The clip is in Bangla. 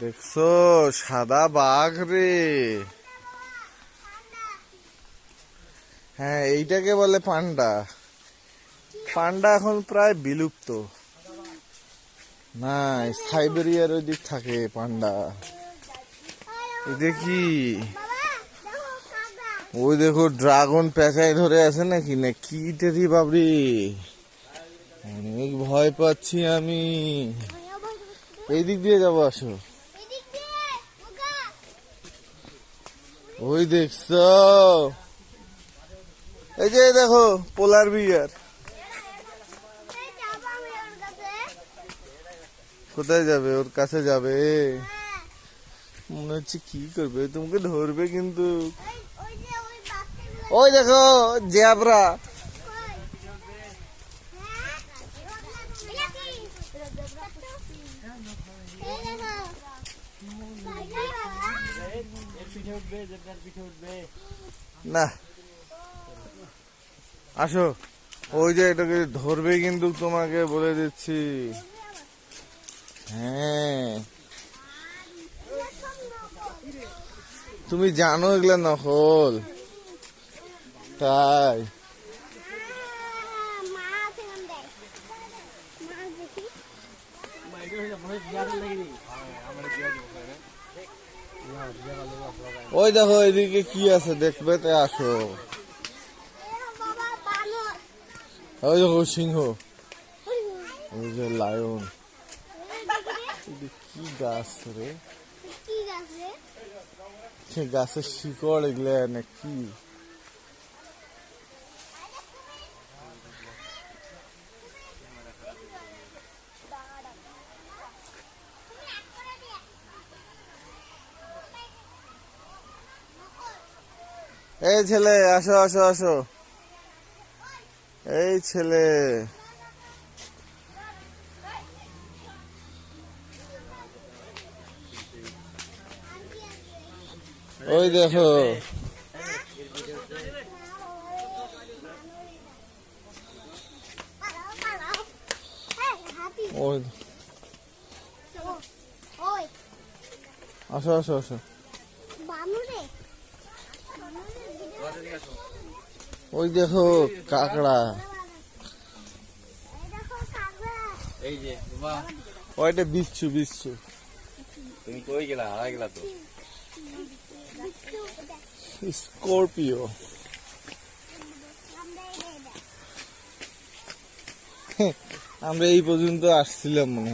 দেখছো সাদা বাঘ রে। হ্যাঁ, এইটাকে বলে পান্ডা। পান্ডা এখন প্রায় বিলুপ্ত। না, সাইবেরিয়ার ওই দিক থাকে পান্ডা। দেখি ওই দেখো ড্রাগন পেঁচায় ধরে আছে নাকি না কি টেরি বাবরি। অনেক ভয় পাচ্ছি আমি। এই দিক দিয়ে যাবো, আসো। ওই দেখছো, এই যে দেখো পোলার বিয়ার। কোথায় যাবে? ওর কাছে যাবে। মনে হচ্ছে কি করবে, তোমাকে ধরবে কিন্তু। ওই দেখো জেব্রা। না, আসো। ওই যে এটাকে ধরবে কিন্তু, তোমাকে বলে দিচ্ছি। হ্যাঁ, তুমি জানো এগুলা নকল, তাই। ওই দেখো এদিকে কি আছে দেখবে, তো আসো। ওই দেখো সিংহ, ওই যে লায়ন। কি গাছ রে, গাছের শিকড় এগুলো নাকি? এই ছেলে, আসো আসো আসো। এই ছেলে, ওই দেখো। ওই আসো আসো আসো। ওই দেখো কাকড়া। এই যে বাবা, ওইটা বিচ্ছু বিচ্ছু। তুমি কই গেলা? হারাই গেলা তো। স্করপিও। আমরা এই পর্যন্ত আসছিলাম মনে হয়।